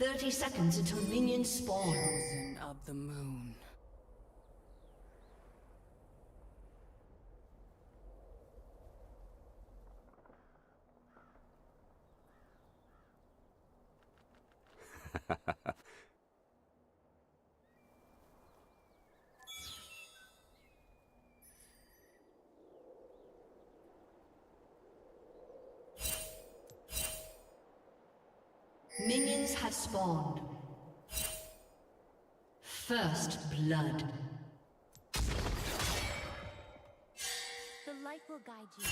30 seconds until minions spawn. Chosen of the moon. Minions have spawned. First blood. The light will guide you.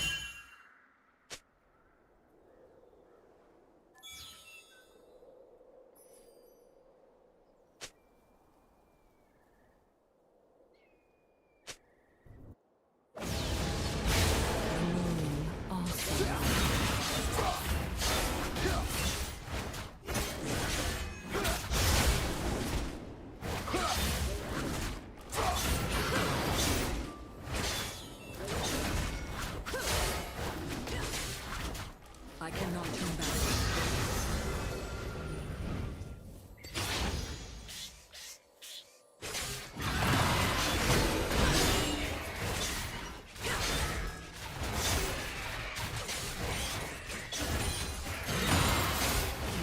I cannot turn back.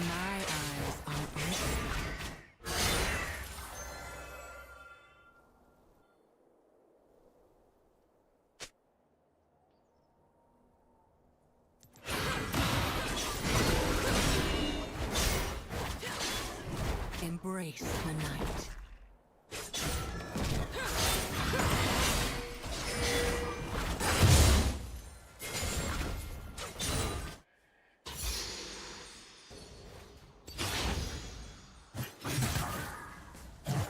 My eyes are open. Embrace the night.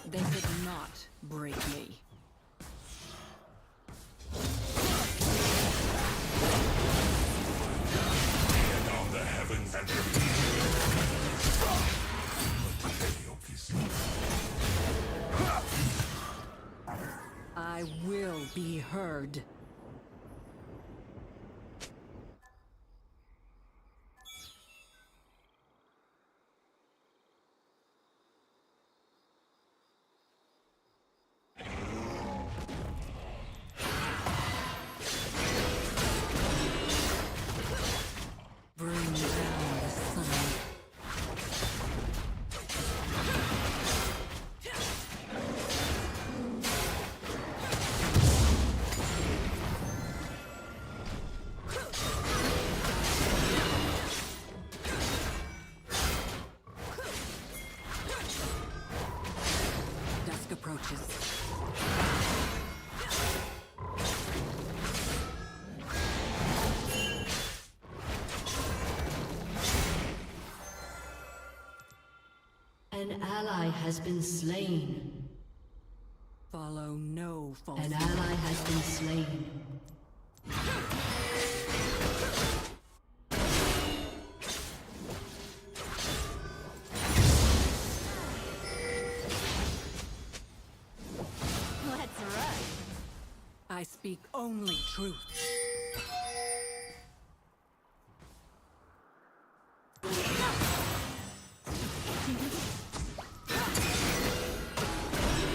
They did not break me. And on the heavens and I will be heard. Bring down the sun. Dusk approaches. An ally has been slain. Follow no false. An ally has been slain. Let's run. I speak only truth.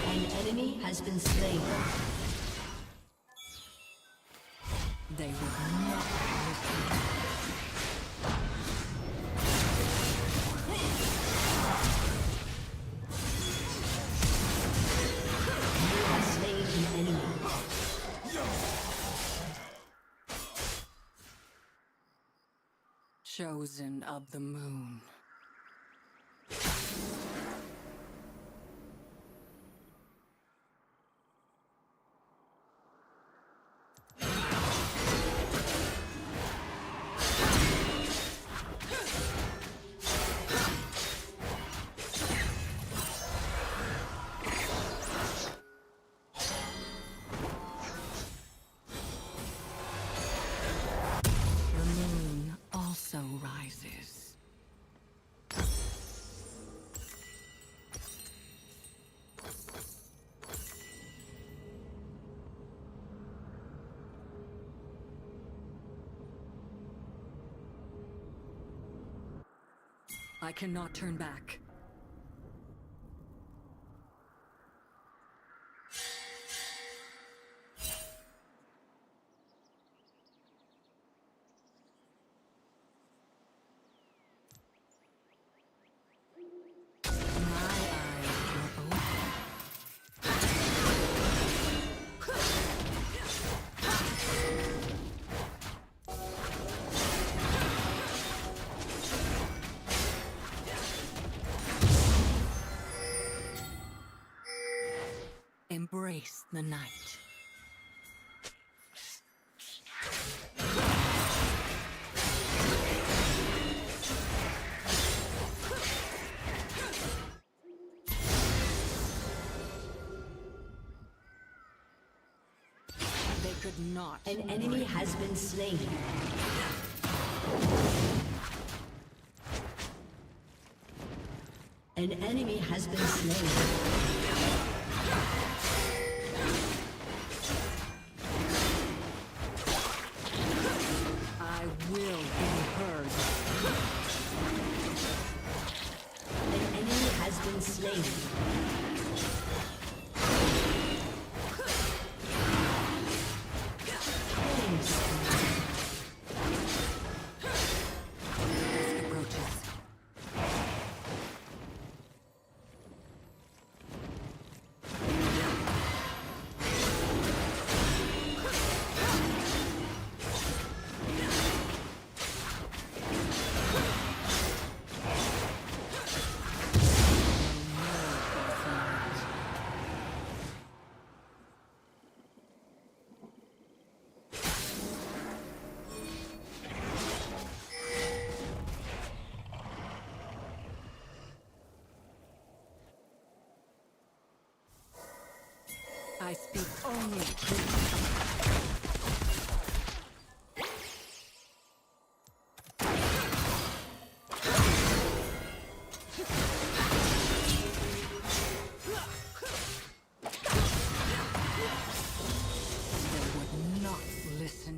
An enemy has been slain. They will not listen. You have slain an enemy. Chosen of the moon. The moon also rises. I cannot turn back. could not. An enemy has been slain. An enemy has been slain. I will be heard. An enemy has been slain. I speak only truth. They would not listen.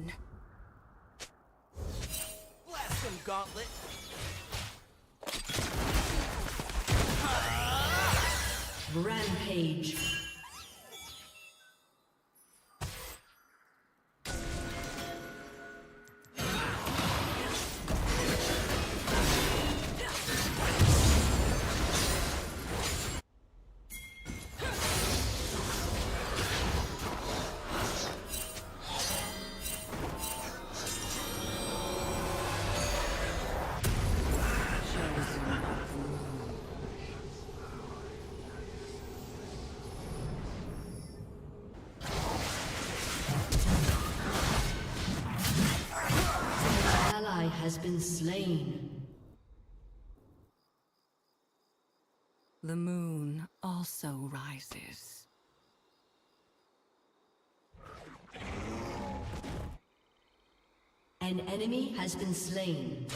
Blast him, Gauntlet! Rampage. Has been slain. The moon also rises. An enemy has been slain.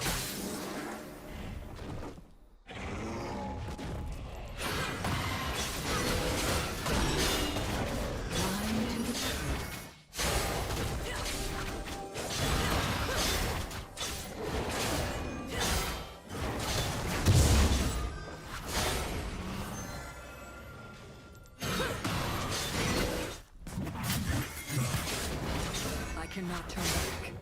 Cannot turn back.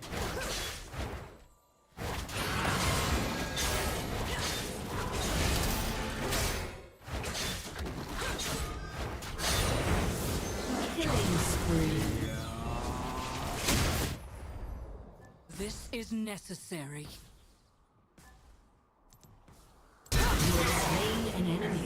Killing spree. This is necessary. You have slain an enemy.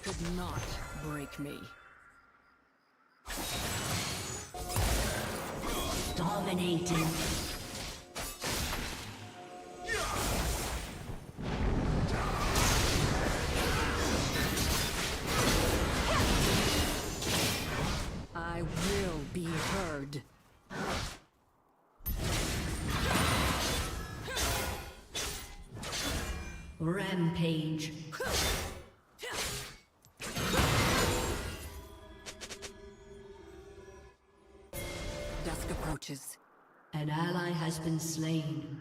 Could not break me. Dominating. I will be heard. Rampage. Dusk approaches. An ally has been slain.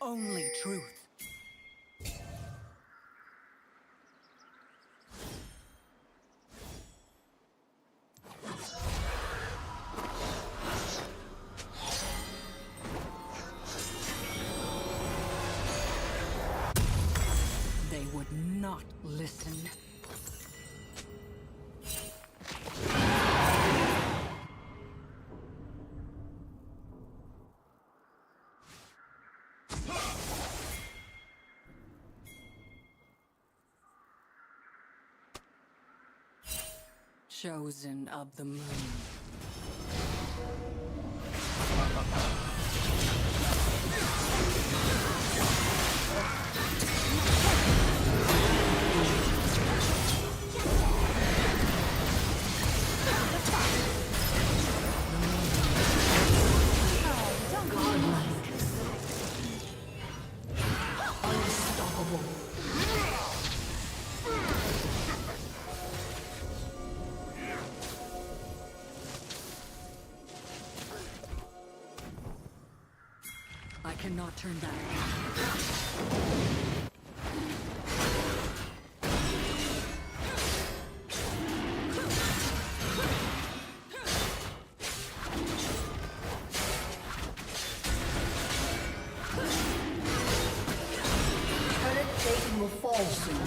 only truth. They would not listen. Chosen of the moon. Unstoppable. I cannot turn back. Turret plating will fall soon.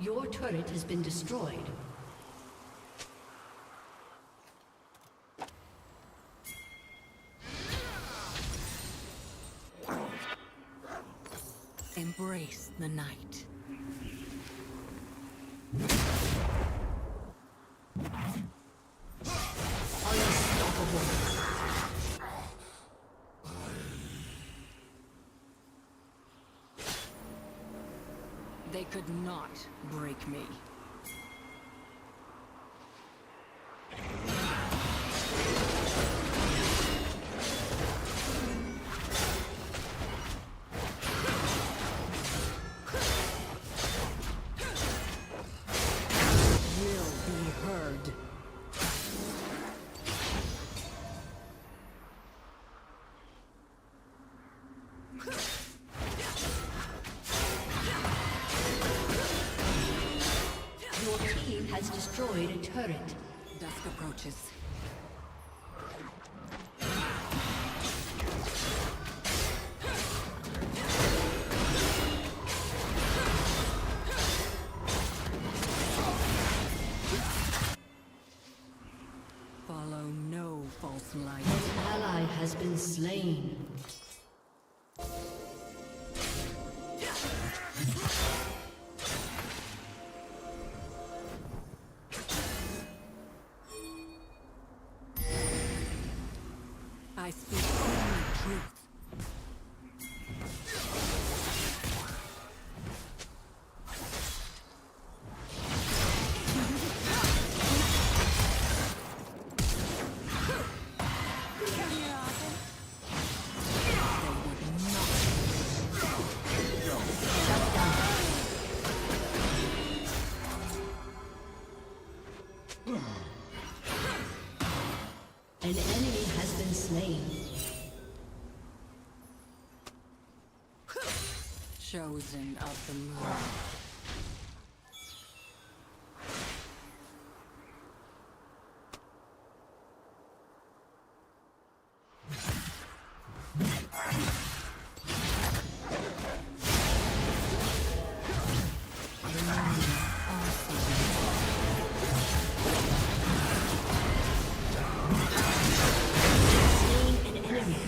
Your turret has been destroyed. Embrace the night. Unstoppable. They could not break me. Will be heard. Your team has destroyed a turret. Dusk approaches. Follow no false light. An ally has been slain. I speak only truth. An enemy has been slain. Chosen of the moon. Slain an enemy.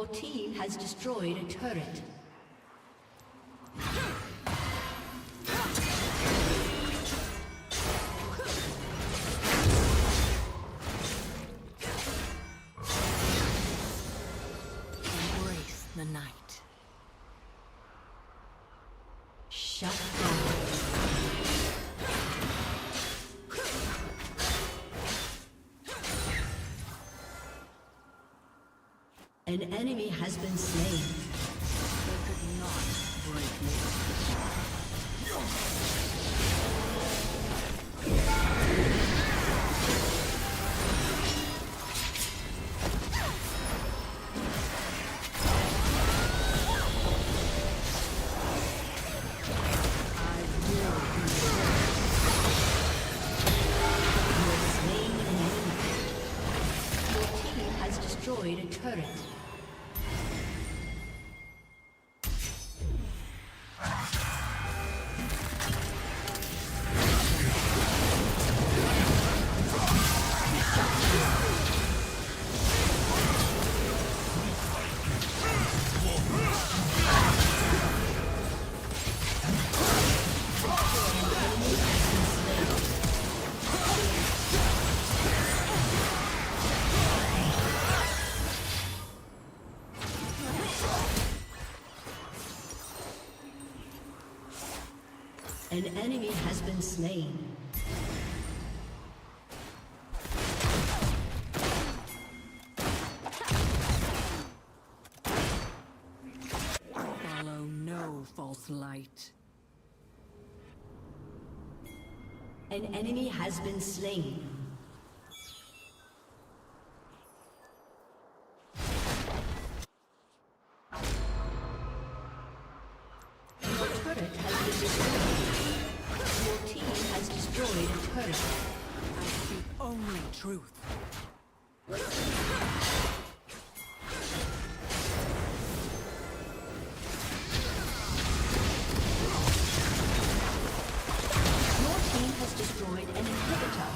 Your team has destroyed a turret. Embrace the night. Shut down. An enemy has been slain. They could not break me. Destroyed a turret. An enemy has been slain. Follow no false light. An enemy has been slain. Your turret has been destroyed. Your team has destroyed a turret. I speak only truth. Your team has destroyed an inhibitor.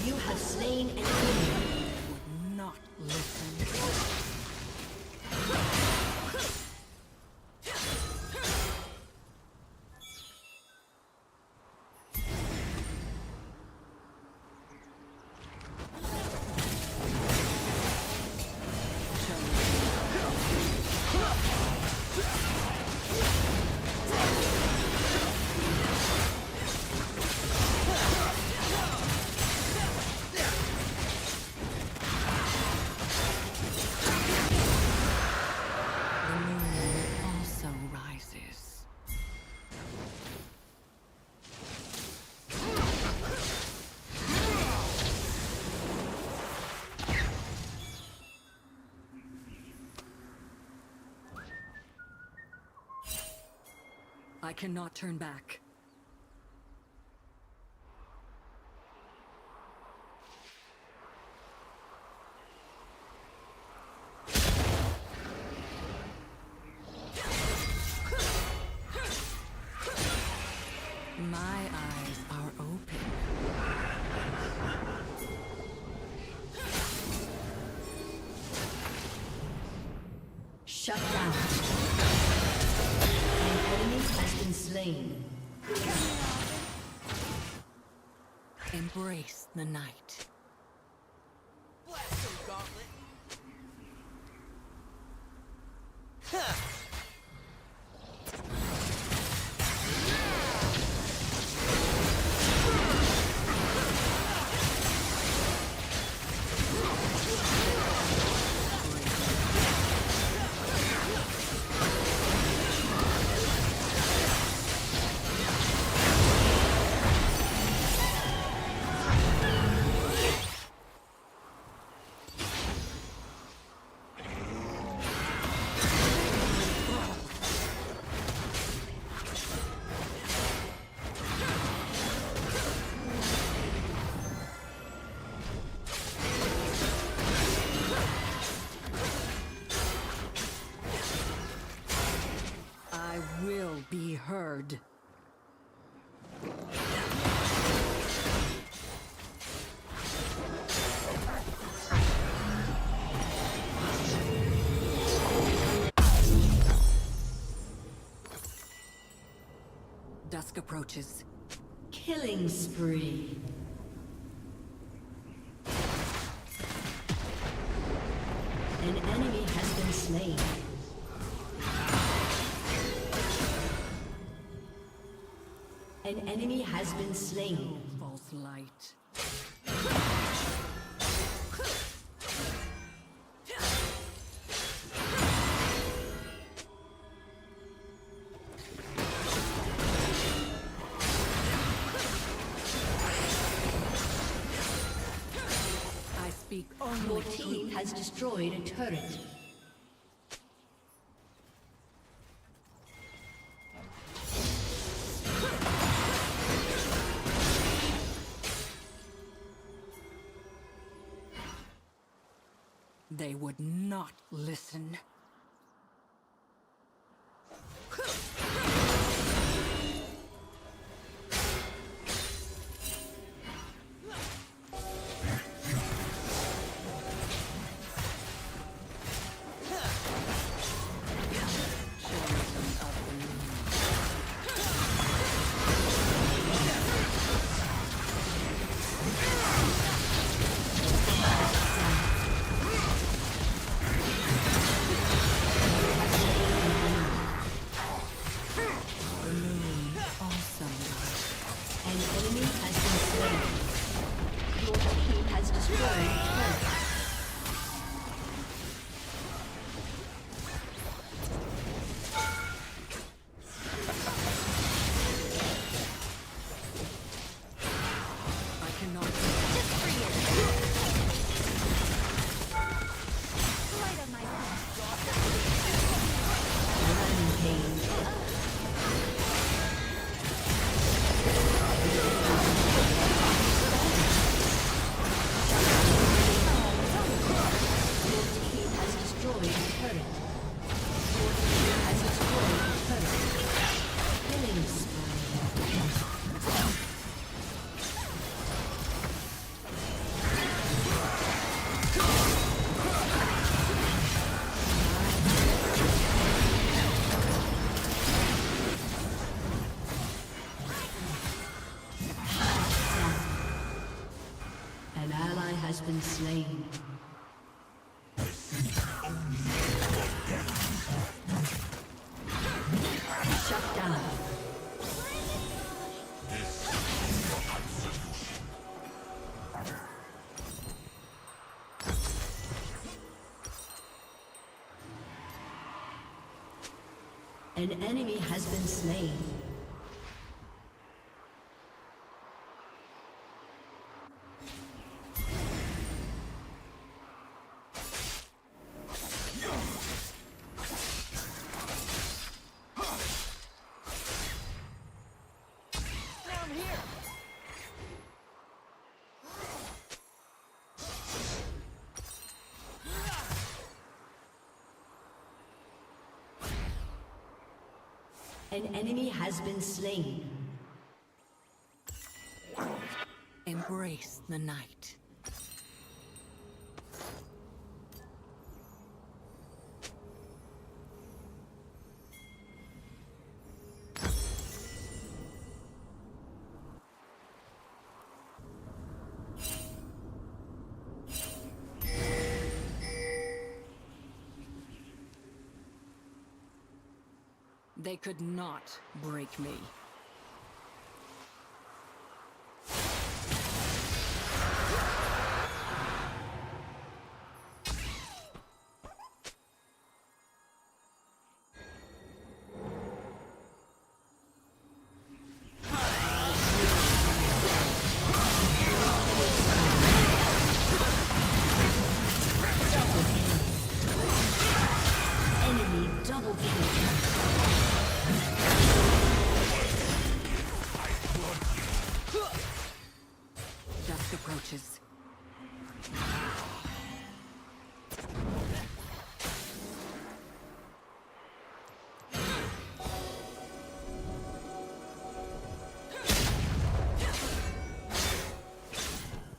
You have slain an enemy. Would not listen. The moon also rises. I cannot turn back. My eyes are open. Shut down. An enemy has been slain. Embrace the night. Blast him, Gauntlet! Huh. Dusk approaches. Killing spree. An enemy has been slain. An enemy has been slain. False light. I speak only Your team has destroyed a turret. They would not listen. An enemy has been slain. Your team has destroyed a turret. I cannot. Just for you. Light on my Rampage. An ally has been slain. Shut down. An enemy has been slain. An enemy has been slain. Embrace the night. They could not break me. Enemy double kill. Dusk approaches.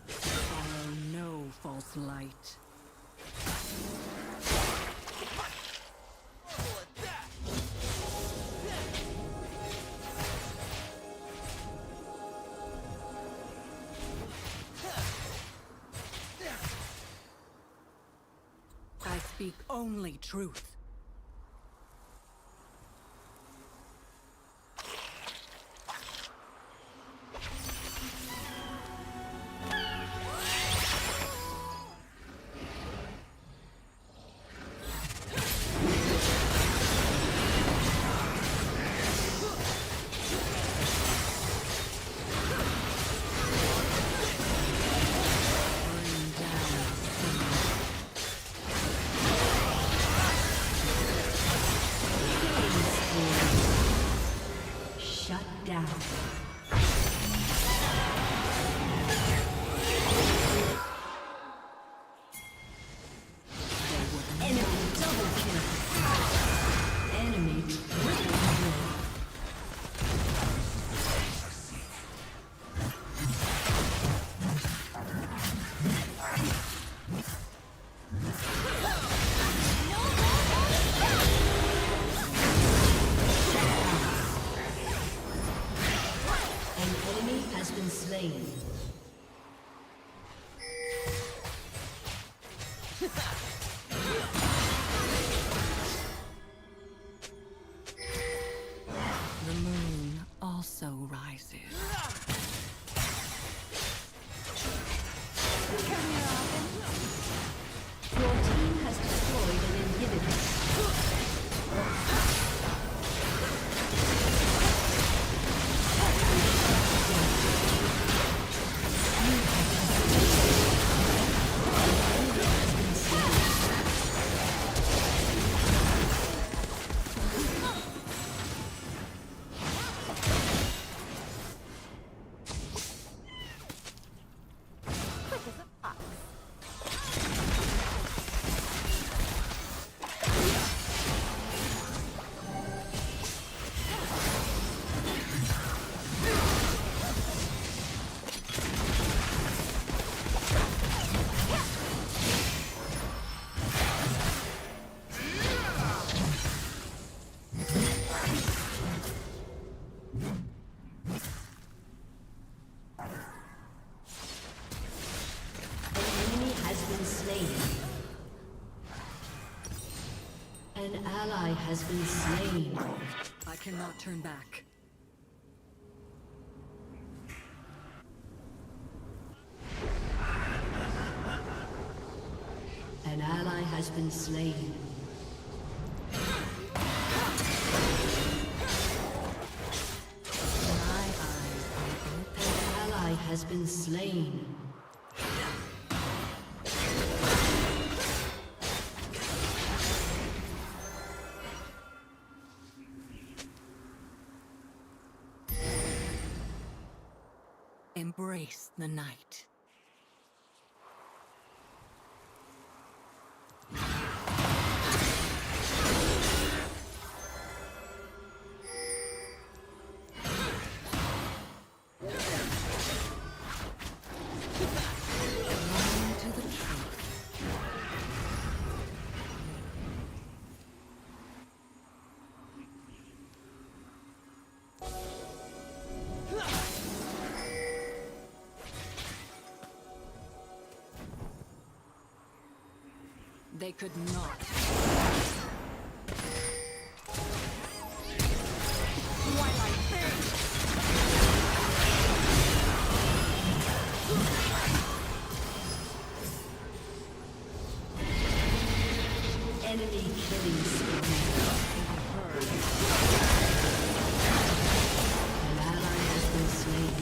Follow no false light. speak only truth. Shut down. Enemy double kill. Enemy triple kill. An enemy has been slain. The moon also rises. Your team has destroyed an inhibitor. Quick as a fox. An enemy has been slain. An ally has been slain. I cannot turn back. An ally has been slain. My eyes are open. An ally has been slain. Embrace the night. Belong to the truth. They could not. Enemy killing spree. An ally has been slain.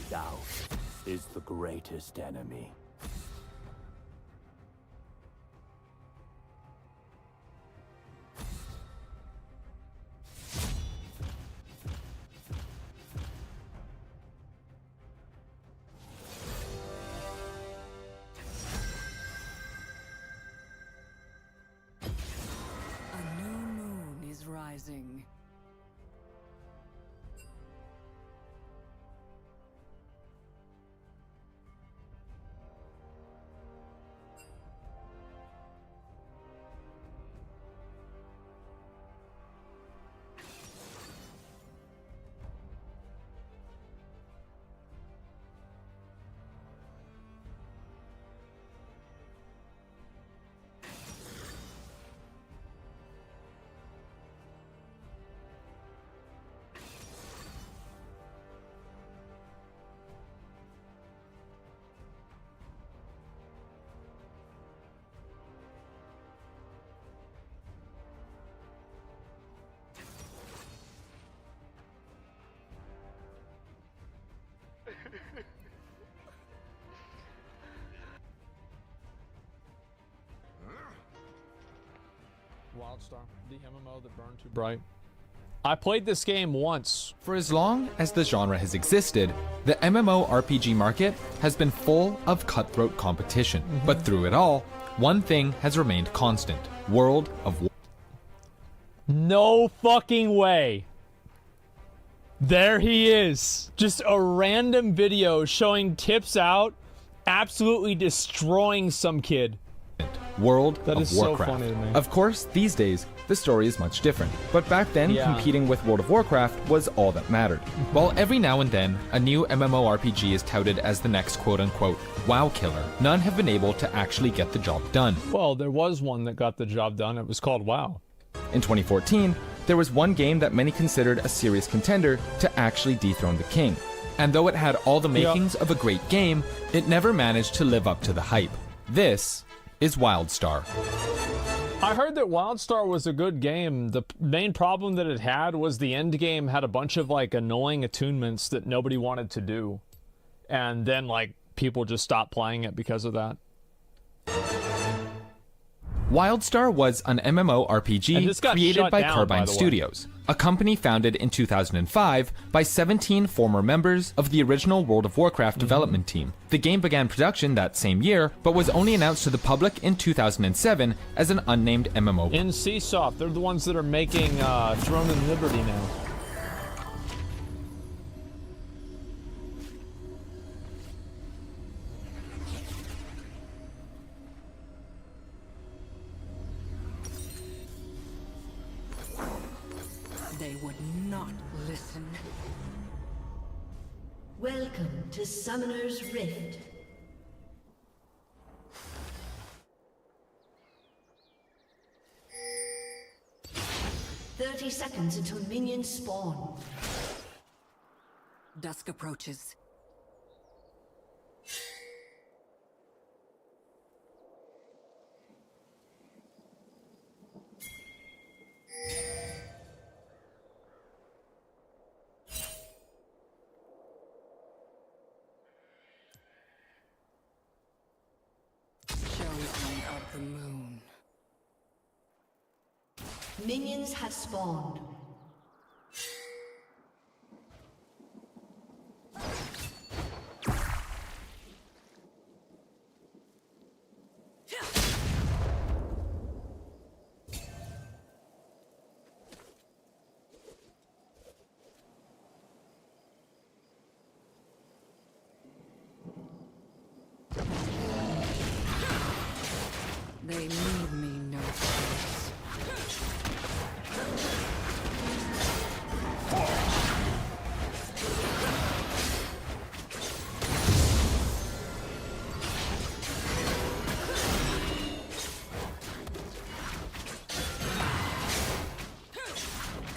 Doubt is the greatest enemy. A new moon is rising. Wildstar, the MMO that burned too bright. I played this game once. For as long as the genre has existed, the MMORPG market has been full of cutthroat competition. But through it all, one thing has remained constant: World of War. No fucking way. There he is. Just a random video showing tips out, absolutely destroying some kid. World That of is so Warcraft. funny to me. Of course, these days, the story is much different. But back then, Yeah. competing with World of Warcraft was all that mattered. While every now and then, a new MMORPG is touted as the next quote-unquote WoW killer, none have been able to actually get the job done. Well, there was one that got the job done. It was called WoW. In 2014, there was one game that many considered a serious contender to actually dethrone the king. And though it had all the makings of a great game, it never managed to live up to the hype. This is Wildstar. I heard that Wildstar was a good game. The main problem that it had was the end game had a bunch of like annoying attunements that nobody wanted to do. And then like people just stopped playing it because of that. Wildstar was an And MMORPG this got created shut by down, Carbine by the way. Studios, a company founded in 2005 by 17 former members of the original World of Warcraft development team. The game began production that same year, but was only announced to the public in 2007 as an unnamed MMO. In Csoft, they're the ones that are making Throne and Liberty now. They would not listen. Welcome to Summoner's Rift. "30 seconds until minions spawn. Dusk approaches. Chosen of the moon. Minions have spawned. They leave me no choice.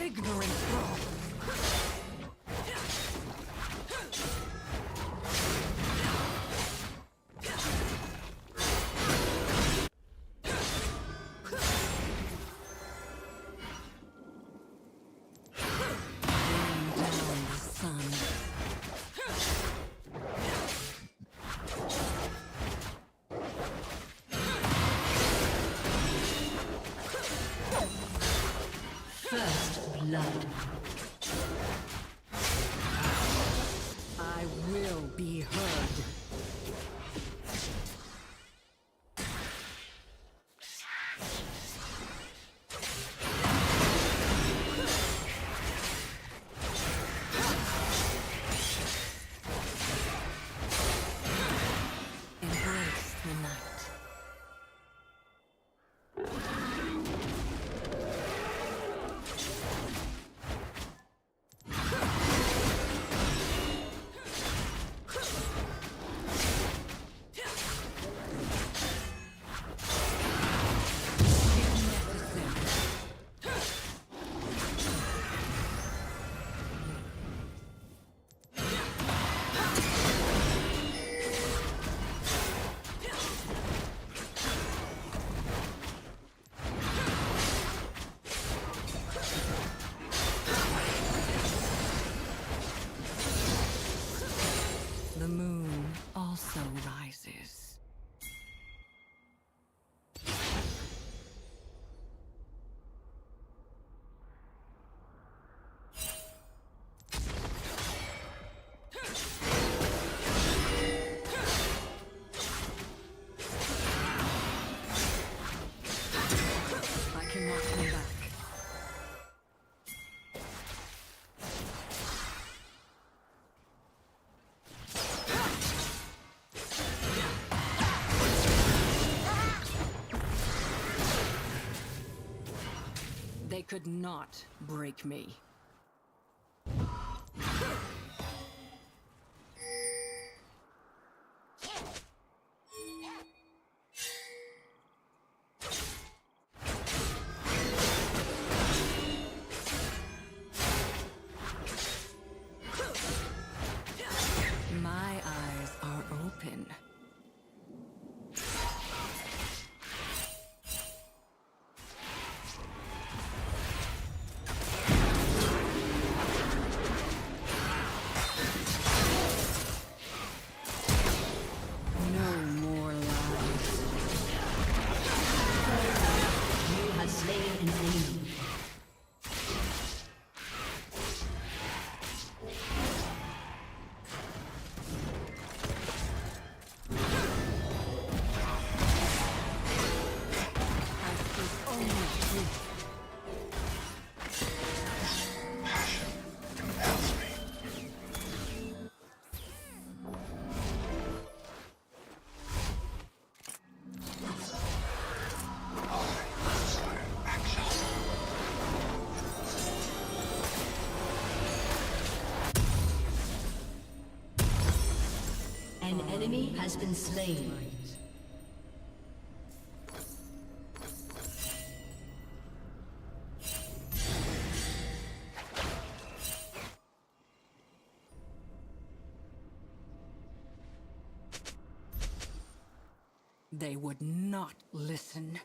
Ignorant thrall. blood. I will be heard. Embrace the night. The moon also rises. I cannot come back. They could not break me. My eyes are open. No more lies. You have slain an enemy. I speak only truth. An enemy has been slain. They would not listen.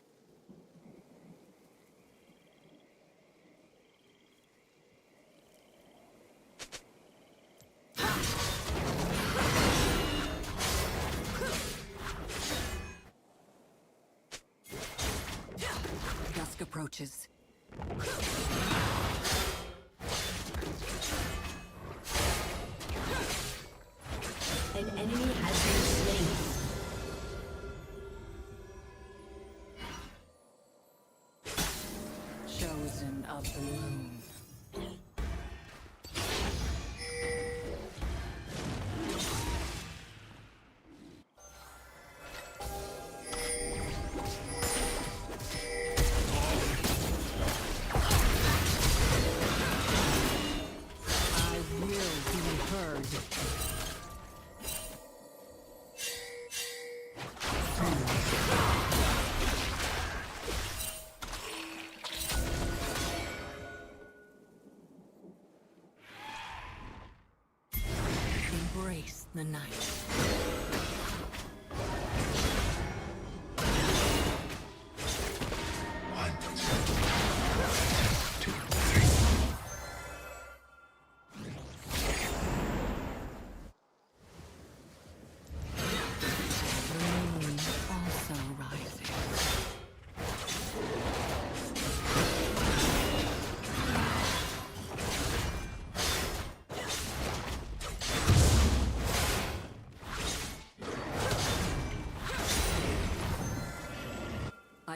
Dusk approaches. An enemy has been slain. Chosen of the moon. I will be heard. Embrace the night. The moon also rises.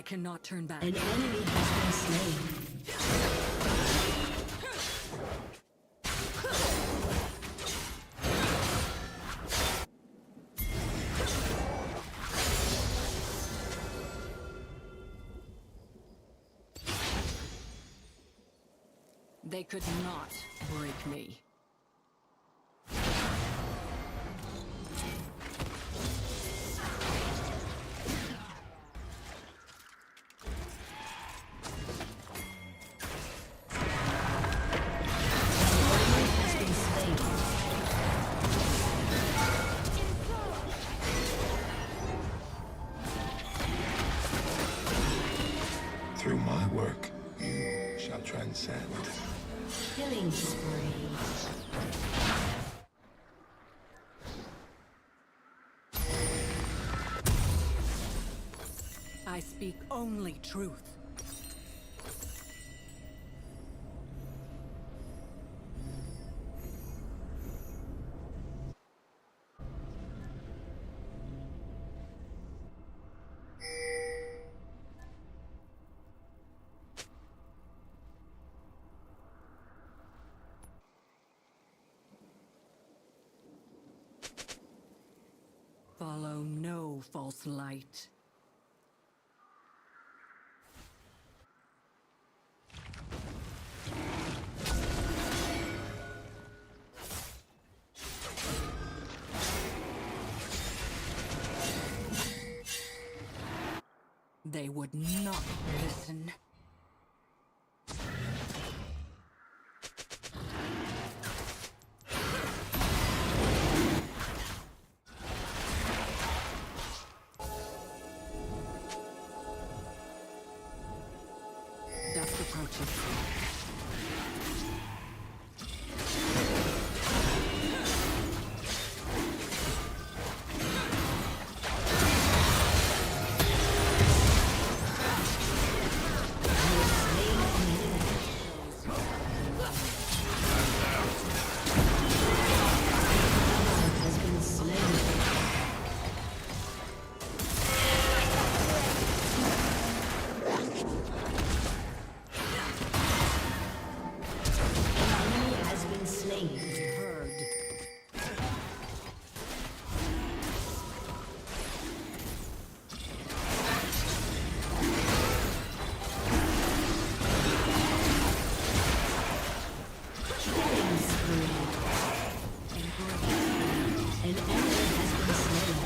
cannot turn back. An enemy has been slain. They could not break me. Through my work, you shall transcend. Killing spree. I speak only truth. Follow no false light. They would not listen. Dusk approaches. Has been slain. Enemy has been slain. Heard. Killing spree. An enemy has been slain.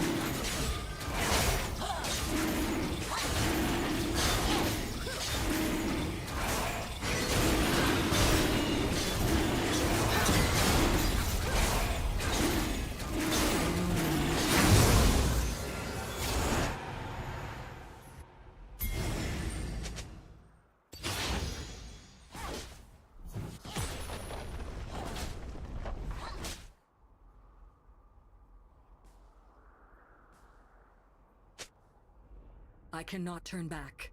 I cannot turn back.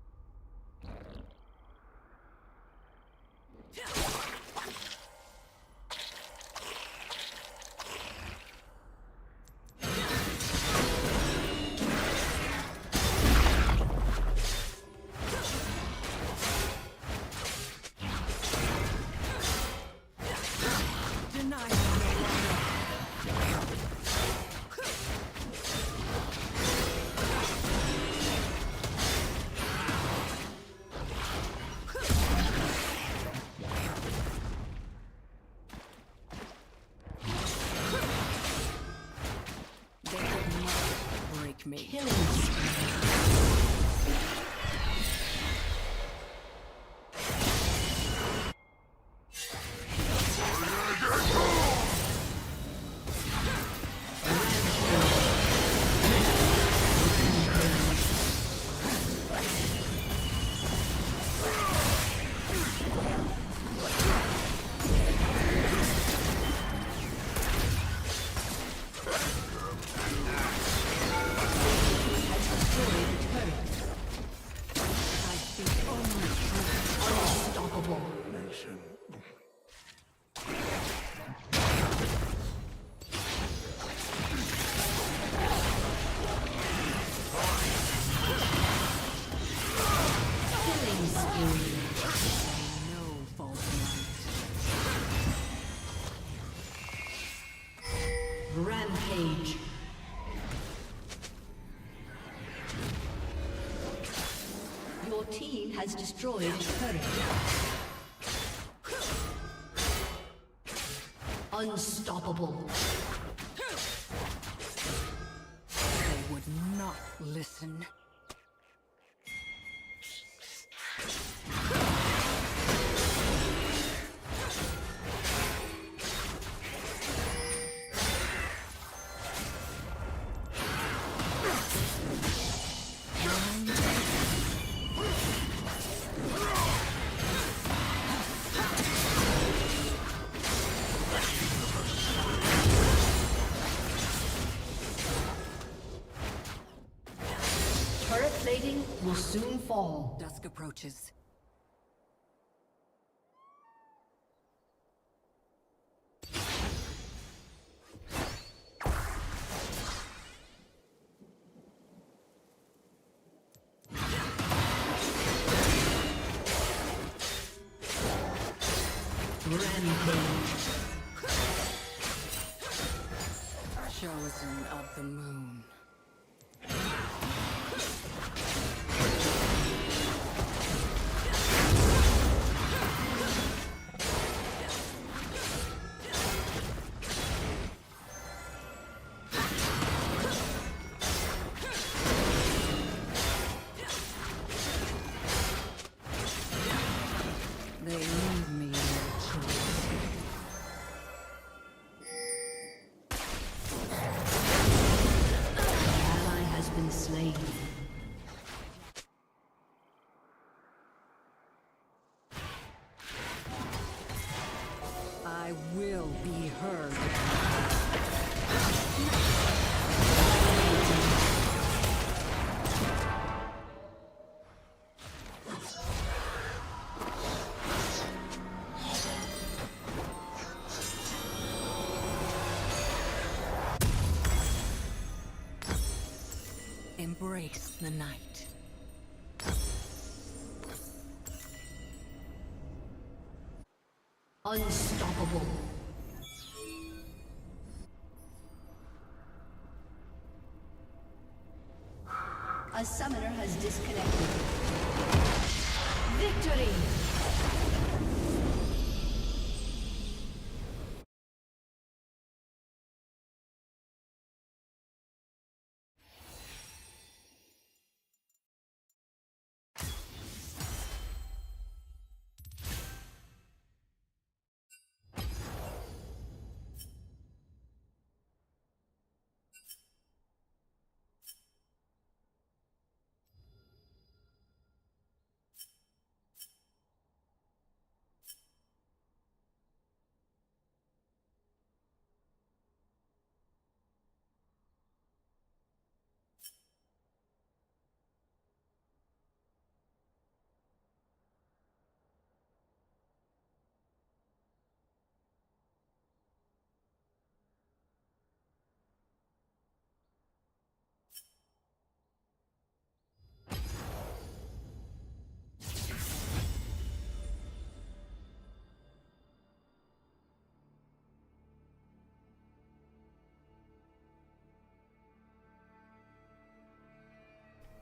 Deny me no longer. They could not break me. Killing spree. team has destroyed a turret. Unstoppable. They would not listen. Turret plating will soon fall. Dusk approaches. Rampage. Chosen of the moon. They leave me no choice. Ally has been slain. I will be heard. Embrace the night. Unstoppable. A summoner has disconnected. Victory!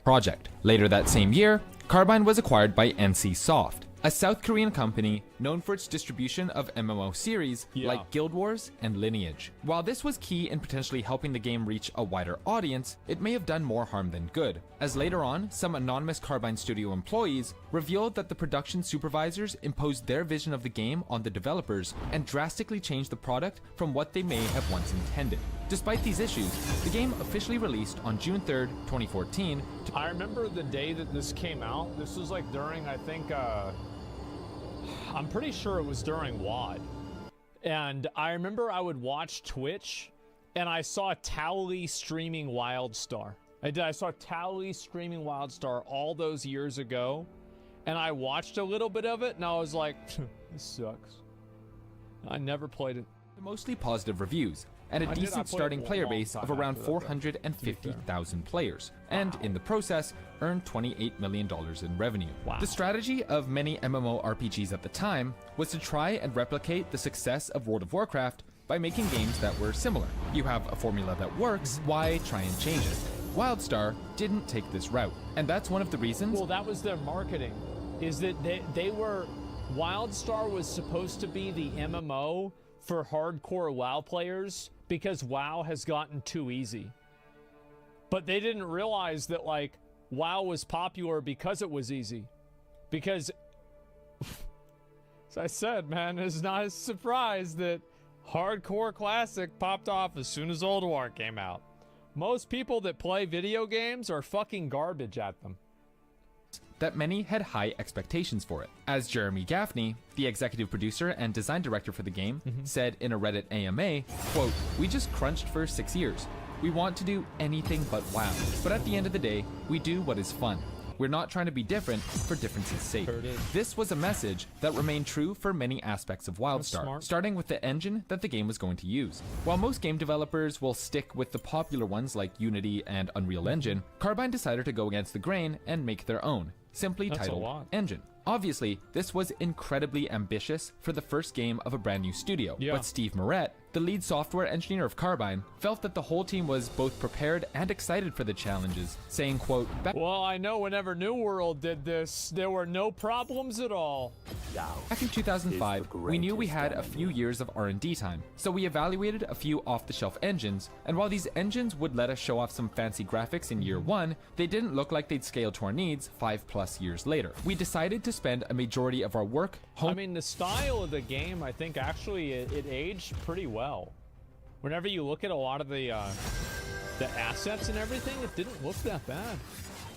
Project. Later that same year, Carbine was acquired by NC Soft, a South Korean company known for its distribution of MMO series like Guild Wars and Lineage. While this was key in potentially helping the game reach a wider audience, it may have done more harm than good, as later on, some anonymous Carbine Studio employees revealed that the production supervisors imposed their vision of the game on the developers and drastically changed the product from what they may have once intended. Despite these issues, the game officially released on June 3rd, 2014. I remember the day that this came out. This was like during, I think, I'm pretty sure it was during WOD. And I remember I would watch Twitch and I saw Towley streaming Wildstar. I saw Towley streaming Wildstar all those years ago. And I watched a little bit of it and I was like, this sucks. I never played it. Mostly positive reviews, and a decent starting player base of around 450,000 players, and in the process, earned $28 million in revenue. Wow. The strategy of many MMORPGs at the time was to try and replicate the success of World of Warcraft by making games that were similar. You have a formula that works, why try and change it? WildStar didn't take this route, and that's one of the reasons. Well, that was their marketing, is that WildStar was supposed to be the MMO for hardcore WoW players because WoW has gotten too easy. But they didn't realize that, like, WoW was popular because it was easy. Because, as I said, man, it's not a surprise that Hardcore Classic popped off as soon as Old War came out. Most people that play video games are fucking garbage at them. That many had high expectations for it. As Jeremy Gaffney, the executive producer and design director for the game, said in a Reddit AMA, quote, "We just crunched for 6 years. We want to do anything but WoW. But at the end of the day, we do what is fun. We're not trying to be different for difference's sake." This was a message that remained true for many aspects of WildStar, starting with the engine that the game was going to use. While most game developers will stick with the popular ones like Unity and Unreal Engine, Carbine decided to go against the grain and make their own, simply titled Engine. Obviously, this was incredibly ambitious for the first game of a brand new studio, but Steve Moret, the lead software engineer of Carbine, felt that the whole team was both prepared and excited for the challenges, saying, quote, "Well, I know whenever New World did this, there were no problems at all." Back in 2005, we knew we had a few years of R&D time, so we evaluated a few off-the-shelf engines, and while these engines would let us show off some fancy graphics in year one, they didn't look like they'd scale to our needs 5+ years later. We decided to spend a majority of our work I mean, the style of the game, I think actually it aged pretty well. Whenever you look at a lot of the assets and everything, it didn't look that bad.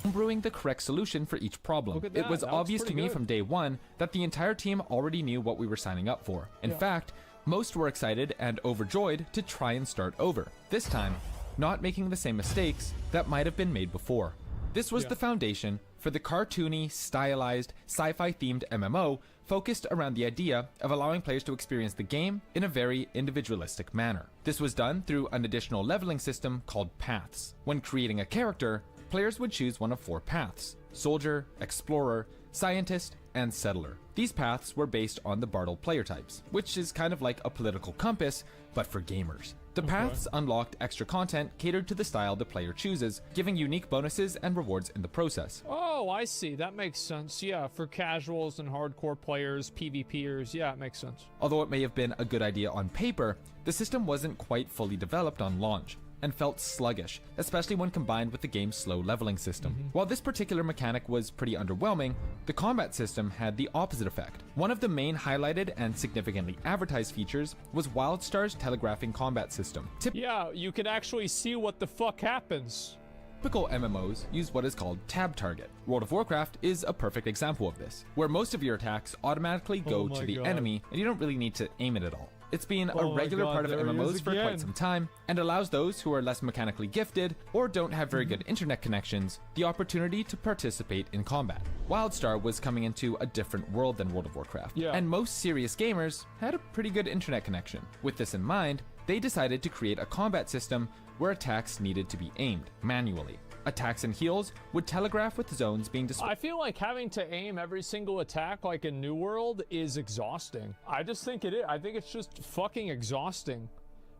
Homebrewing the correct solution for each problem. Look at that. It was That obvious looks to me pretty from day one that the entire team already knew what we were signing up for. In fact, most were excited and overjoyed to try and start over. This time, not making the same mistakes that might have been made before. This was the foundation for the cartoony, stylized, sci-fi themed MMO focused around the idea of allowing players to experience the game in a very individualistic manner. This was done through an additional leveling system called paths. When creating a character, players would choose one of 4 paths: soldier, explorer, scientist, and settler. These paths were based on the Bartle player types, which is kind of like a political compass, but for gamers. The paths unlocked extra content catered to the style the player chooses, giving unique bonuses and rewards in the process. Oh, I see. That makes sense. Yeah, for casuals and hardcore players, PvPers, yeah, it makes sense. Although it may have been a good idea on paper, the system wasn't quite fully developed on launch, and felt sluggish, especially when combined with the game's slow leveling system. While this particular mechanic was pretty underwhelming, the combat system had the opposite effect. One of the main highlighted and significantly advertised features was WildStar's telegraphing combat system. Yeah, you can actually see what the fuck happens. Typical MMOs use what is called tab target. World of Warcraft is a perfect example of this, where most of your attacks automatically go to the enemy and you don't really need to aim it at all. It's been a regular part of MMOs for quite some time, and allows those who are less mechanically gifted or don't have very good internet connections the opportunity to participate in combat. WildStar was coming into a different world than World of Warcraft, and most serious gamers had a pretty good internet connection. With this in mind, they decided to create a combat system where attacks needed to be aimed manually. Attacks and heals would telegraph with zones being displayed. I feel like having to aim every single attack like in New World is exhausting. I just think it is. I think it's just fucking exhausting.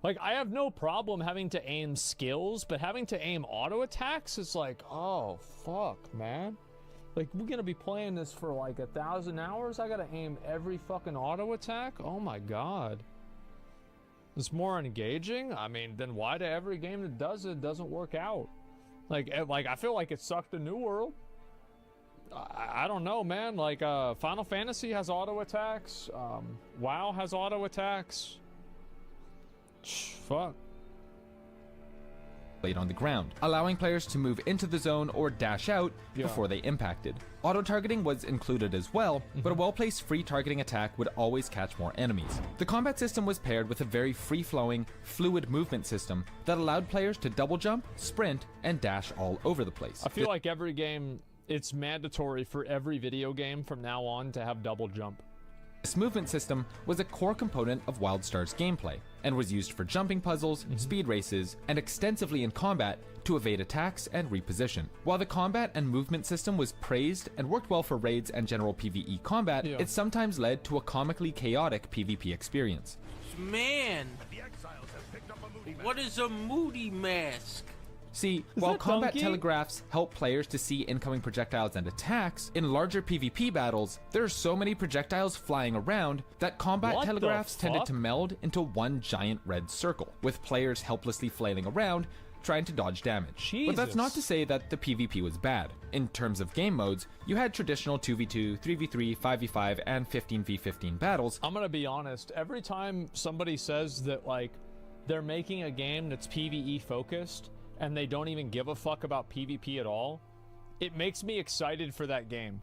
Like, I have no problem having to aim skills, but having to aim auto attacks is like, oh, fuck, man. Like, we're gonna be playing this for like 1,000 hours? I gotta aim every fucking auto attack? Oh my god. It's more engaging? I mean, then why do every game that does it doesn't work out? Like I feel like it sucked in New World. I don't know, man. Like, Final Fantasy has auto attacks. WoW has auto attacks. Fuck. On the ground, allowing players to move into the zone or dash out before they impacted. Auto-targeting was included as well, but a well-placed free targeting attack would always catch more enemies. The combat system was paired with a very free-flowing, fluid movement system that allowed players to double jump, sprint, and dash all over the place. I feel like every game, it's mandatory for every video game from now on to have double jump. This movement system was a core component of WildStar's gameplay, and was used for jumping puzzles, speed races, and extensively in combat to evade attacks and reposition. While the combat and movement system was praised and worked well for raids and general PvE combat, it sometimes led to a comically chaotic PvP experience. Man, what is a moody mask? See, while that combat Donkey? telegraphs help players to see incoming projectiles and attacks, in larger PvP battles, there are so many projectiles flying around that combat What the telegraphs tended fuck? to meld into one giant red circle, with players helplessly flailing around, trying to dodge damage. But that's not to say that the PvP was bad. In terms of game modes, you had traditional 2v2, 3v3, 5v5, and 15v15 battles. I'm gonna be honest, every time somebody says that, like, they're making a game that's PvE focused, and they don't even give a fuck about PvP at all, it makes me excited for that game.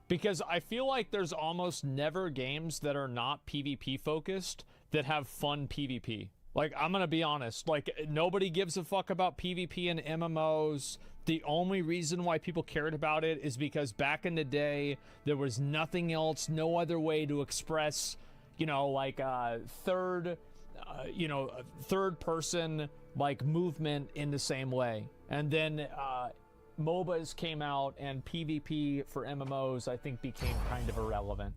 Because I feel like there's almost never games that are not PvP focused that have fun PvP. Like, I'm gonna be honest, like, nobody gives a fuck about PvP in MMOs. The only reason why people cared about it is because back in the day, there was nothing else, no other way to express, you know, like, third person, like, movement in the same way. And then, MOBAs came out, and PvP for MMOs, I think, became kind of irrelevant.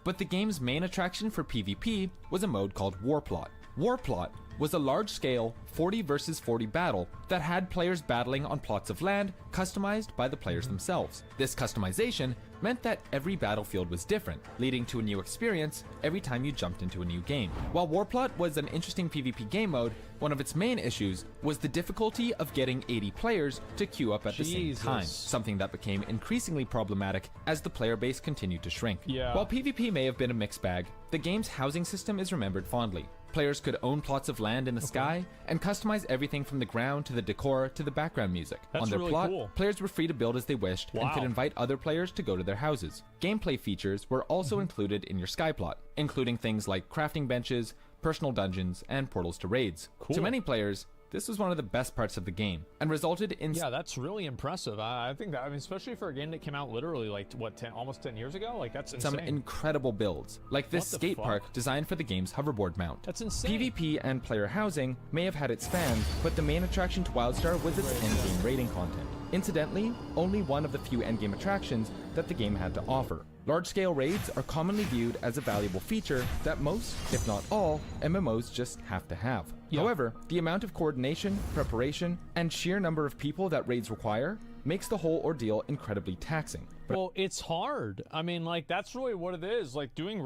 But the game's main attraction for PvP was a mode called Warplot. Warplot was a large-scale 40 versus 40 battle that had players battling on plots of land customized by the players themselves. This customization meant that every battlefield was different, leading to a new experience every time you jumped into a new game. While Warplot was an interesting PvP game mode, one of its main issues was the difficulty of getting 80 players to queue up at the same time, something that became increasingly problematic as the player base continued to shrink. Yeah. While PvP may have been a mixed bag, the game's housing system is remembered fondly. Players could own plots of land in the sky and customize everything from the ground to the decor to the background music. That's On their really plot, cool. players were free to build as they wished and could Wow. invite other players to go to their houses. Gameplay features were also included in your sky plot, including things like crafting benches, personal dungeons, and portals to raids. Cool. To many players, this was one of the best parts of the game and resulted in Yeah, that's really impressive. I think that, I mean, especially for a game that came out literally, like, what, almost 10 years ago? Like, that's insane. some incredible builds, like this What the skate fuck? park designed for the game's hoverboard mount. That's insane. PvP and player housing may have had its fans, but the main attraction to WildStar was its endgame raiding content. Incidentally, only one of the few endgame attractions that the game had to offer. Large-scale raids are commonly viewed as a valuable feature that most, if not all, MMOs just have to have. Yeah. However, the amount of coordination, preparation, and sheer number of people that raids require makes the whole ordeal incredibly taxing. Well, it's hard. I mean, like, that's really what it is. Like, doing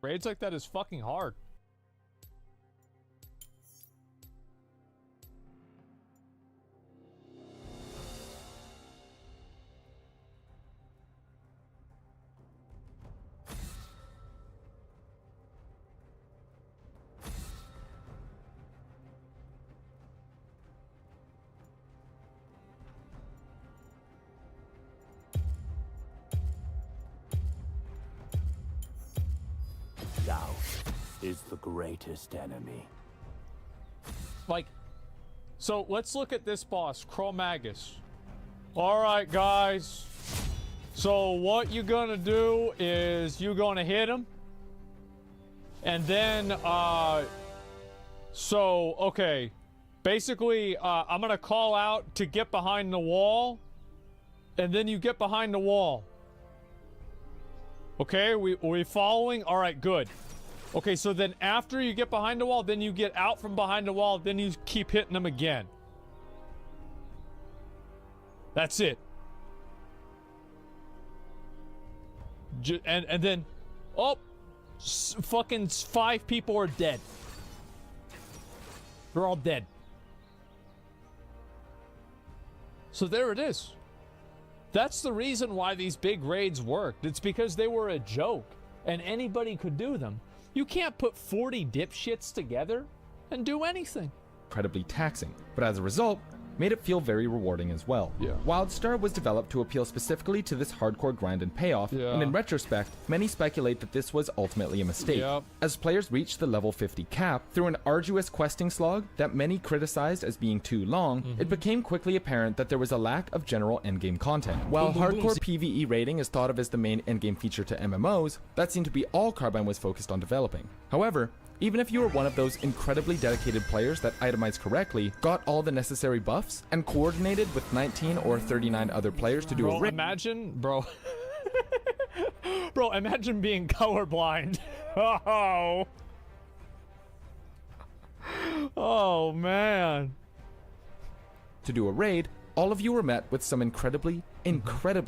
raids like that is fucking hard. Doubt is the greatest enemy. Like, so let's look at this boss, Chromagus. All right, guys. So what you're gonna do is you're gonna hit him, and then okay, basically I'm gonna call out to get behind the wall, and then you get behind the wall. Okay, we following? All right, good. Okay, so then after you get behind the wall, then you get out from behind the wall, then you keep hitting them again. That's it. And then, oh, fucking 5 people are dead. They're all dead. So there it is. That's the reason why these big raids worked. It's because they were a joke, and anybody could do them. You can't put 40 dipshits together and do anything. Incredibly taxing, but as a result, made it feel very rewarding as well. Yeah. WildStar was developed to appeal specifically to this hardcore grind and payoff, and in retrospect, many speculate that this was ultimately a mistake. Yep. As players reached the level 50 cap, through an arduous questing slog that many criticized as being too long, it became quickly apparent that there was a lack of general endgame content. While hardcore PvE raiding is thought of as the main endgame feature to MMOs, that seemed to be all Carbine was focused on developing. However, even if you were one of those incredibly dedicated players that itemized correctly, got all the necessary buffs, and coordinated with 19 or 39 other players to do a raid. Imagine, bro. Bro, imagine being colorblind. Oh. Oh man. To do a raid, all of you were met with some incredibly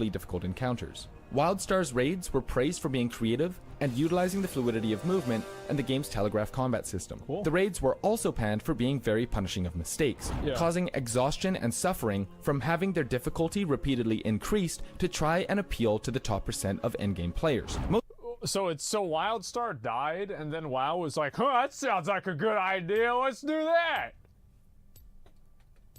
difficult encounters. WildStar's raids were praised for being creative and utilizing the fluidity of movement and the game's telegraph combat system. Cool. The raids were also panned for being very punishing of mistakes, Yeah. causing exhaustion and suffering from having their difficulty repeatedly increased to try and appeal to the top percent of endgame players. So WildStar died, and then WoW was like, huh, that sounds like a good idea, let's do that!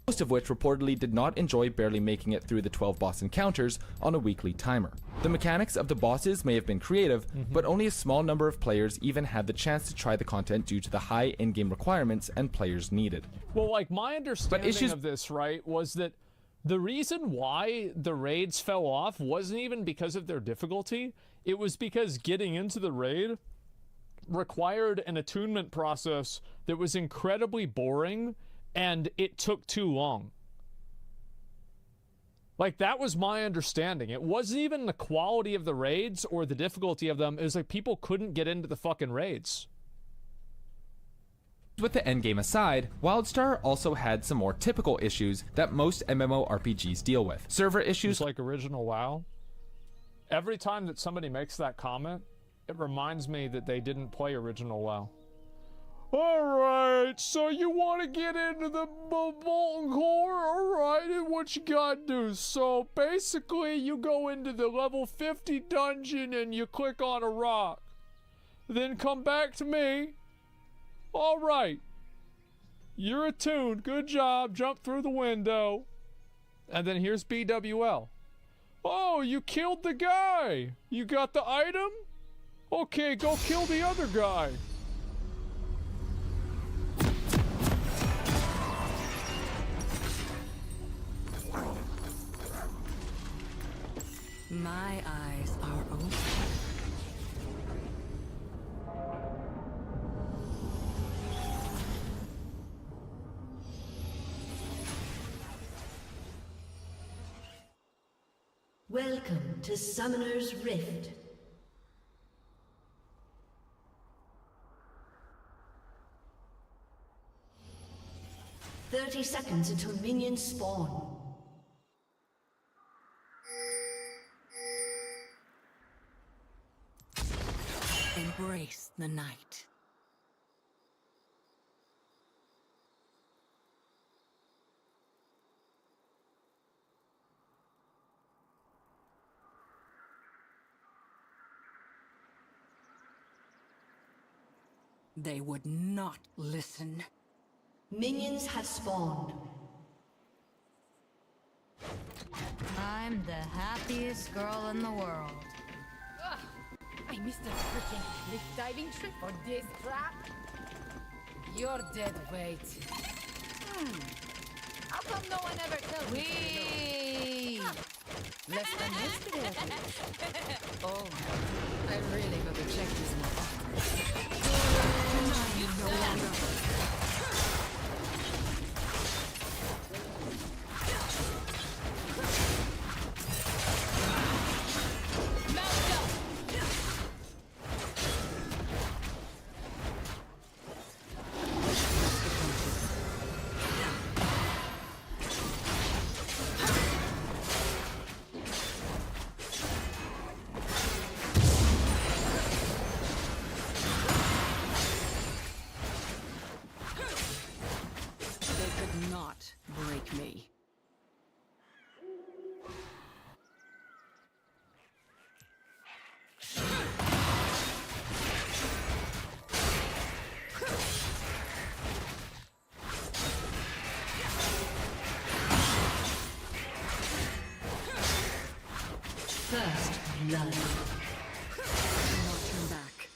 Most of which reportedly did not enjoy barely making it through the 12 boss encounters on a weekly timer. The mechanics of the bosses may have been creative, but only a small number of players even had the chance to try the content due to the high in-game requirements and players needed. Well, like, my understanding issues- of this, right, was that the reason why the raids fell off wasn't even because of their difficulty. It was because getting into the raid required an attunement process that was incredibly boring, and it took too long. Like, that was my understanding. It wasn't even the quality of the raids or the difficulty of them. It was like people couldn't get into the fucking raids. With the endgame aside, WildStar also had some more typical issues that most MMORPGs deal with. Server issues Just like original WoW. Every time that somebody makes that comment, it reminds me that they didn't play original WoW. Alright, so you want to get into the Molten Core? Alright, and what you gotta do? So basically, you go into the level 50 dungeon and you click on a rock. Then come back to me. Alright. You're attuned. Good job. Jump through the window. And then here's BWL. Oh, you killed the guy. You got the item? Okay, go kill the other guy. My eyes are open. Welcome to Summoner's Rift. "30 seconds until minions spawn. Embrace the night. They would not listen. Minions have spawned. I'm the happiest girl in the world. I missed a freaking cliff diving trip for this crap. You're dead weight. How come no one ever tells me? Whee! Less than yesterday, at least. Oh, I really gotta check this more often. They could not break me. First blood. Do not turn back.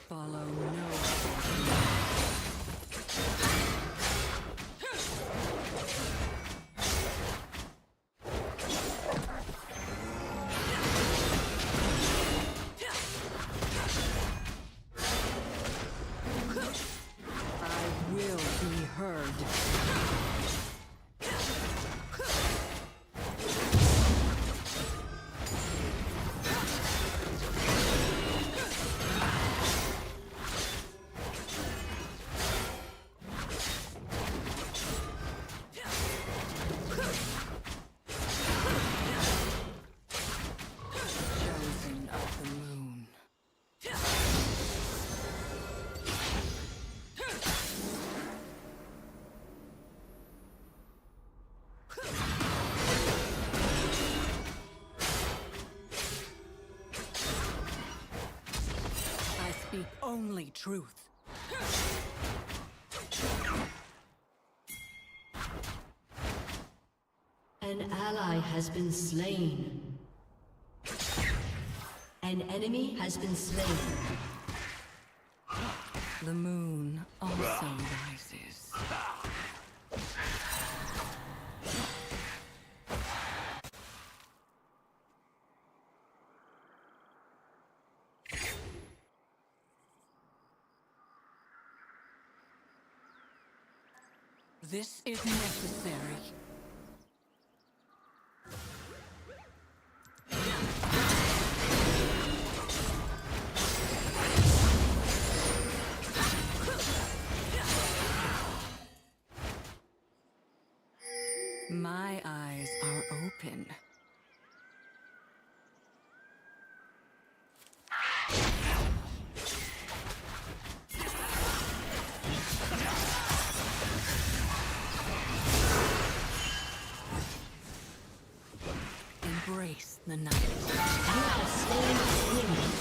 Follow no. speak only truth. An ally has been slain. An enemy has been slain. The moon also rises. This is necessary. My eyes are open. Embrace the night. You have slain an enemy.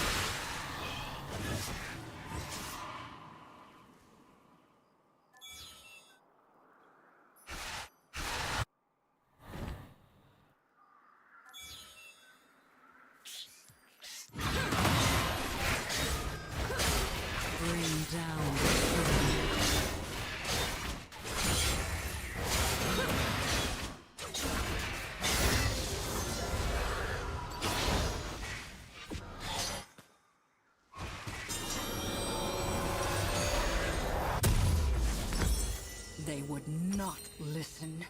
Bring down the sun. They would not listen.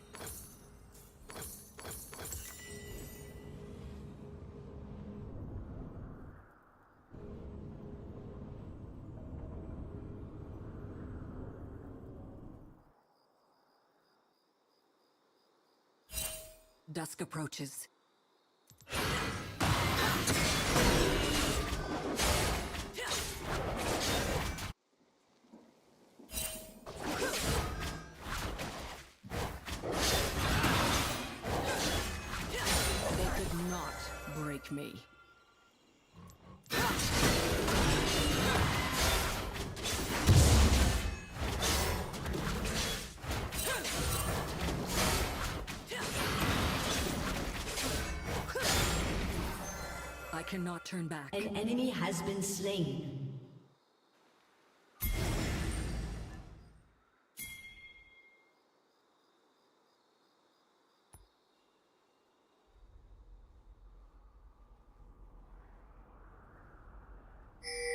Dusk approaches. They could not break me. I cannot turn back. An enemy has been slain.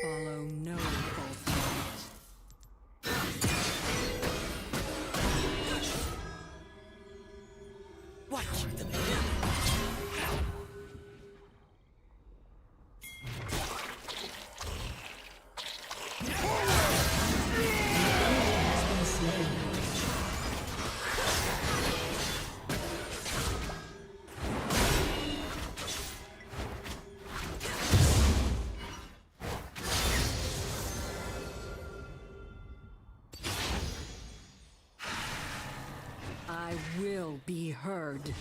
Follow no false light. Watch them. Has been slain. I will be heard.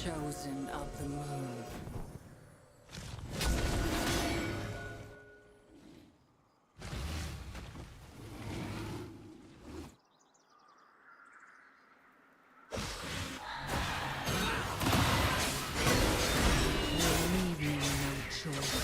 Chosen of the moon. They leave me no choice.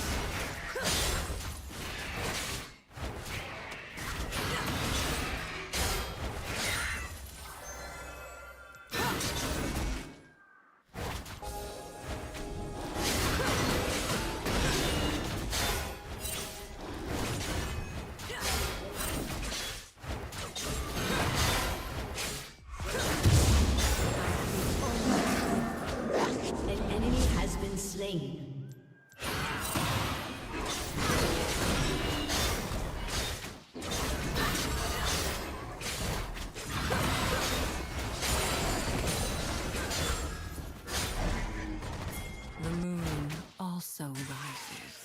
An enemy has been slain. The moon also rises.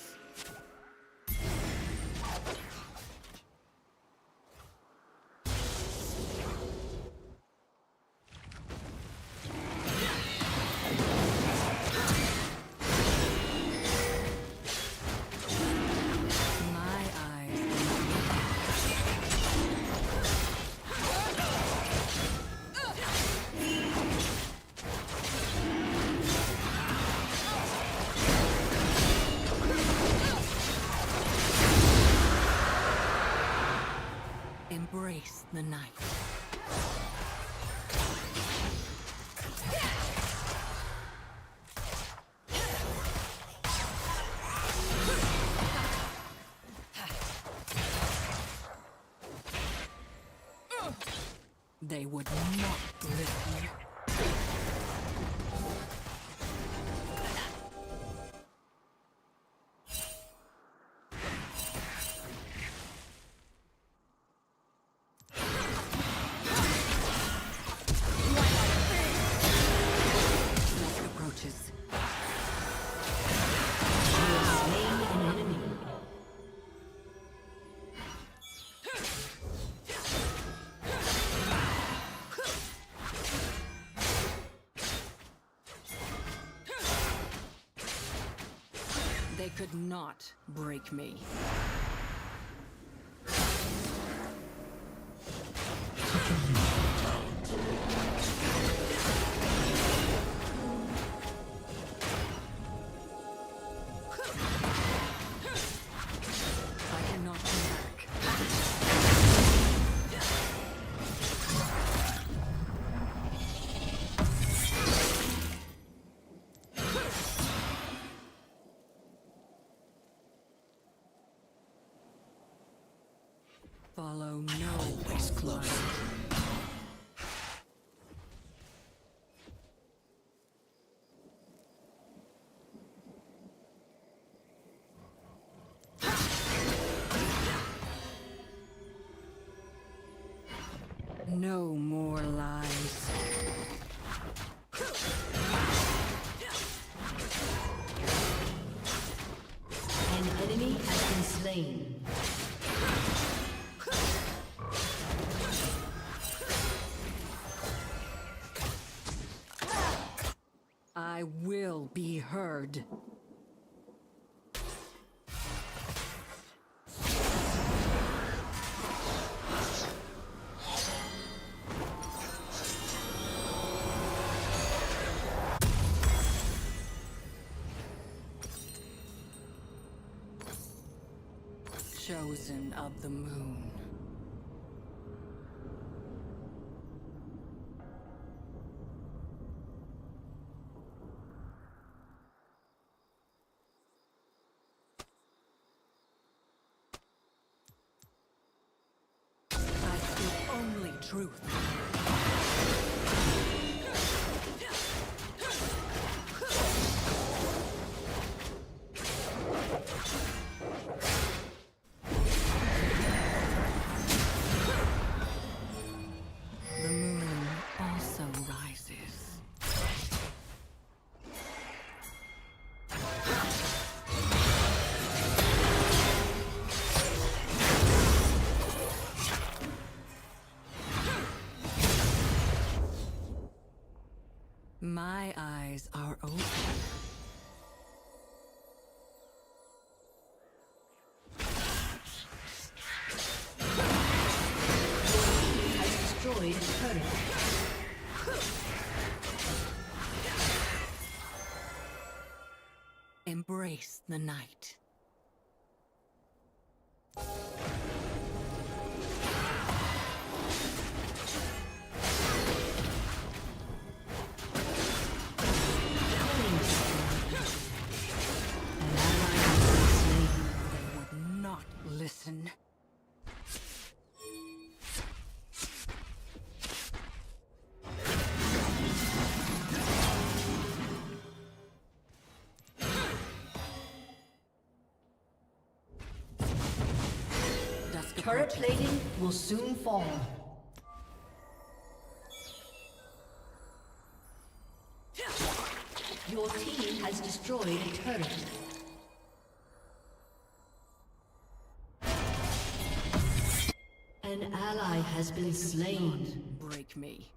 the night. They would not listen. Approaches. Slain an enemy. They could not break me. I cannot turn back. Follow no Always close. No more lies. An enemy has been slain. I will be heard. Chosen of the moon. I speak only truth. The moon also rises. My eyes are open. Has destroyed a turret. Embrace the night. They would not listen. Dusk Turret approaches. plating will soon fall. Your team has destroyed a turret. An ally has been slain. Break me.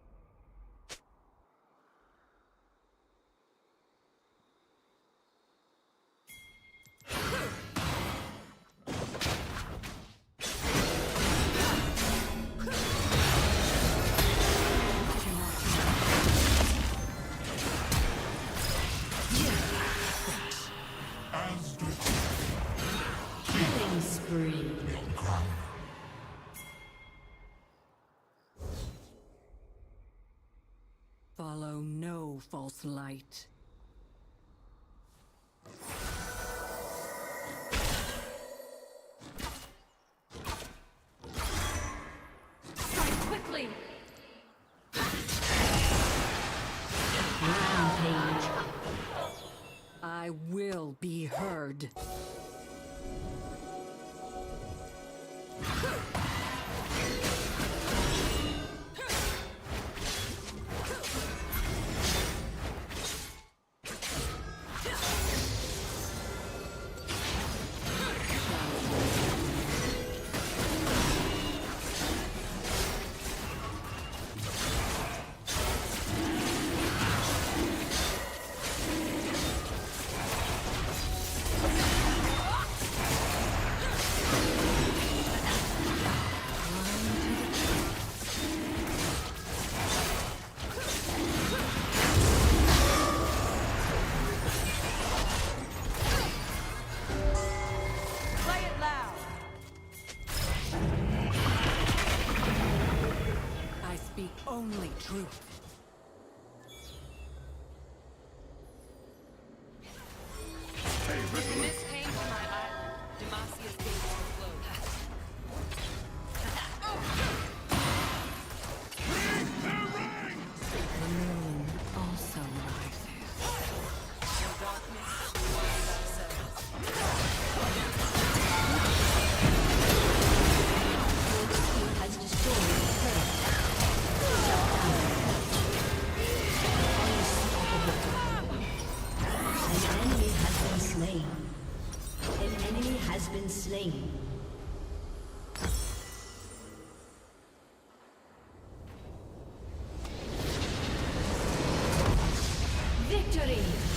Killing spree. no false light. Strike quickly! Rampage. I will be heard. I speak only truth. Miss came to my island. Demacia's gates were closed. The moon also rises. In darkness, we find ourselves. Team has destroyed the turret. An enemy has been slain. An enemy has been slain. Victory!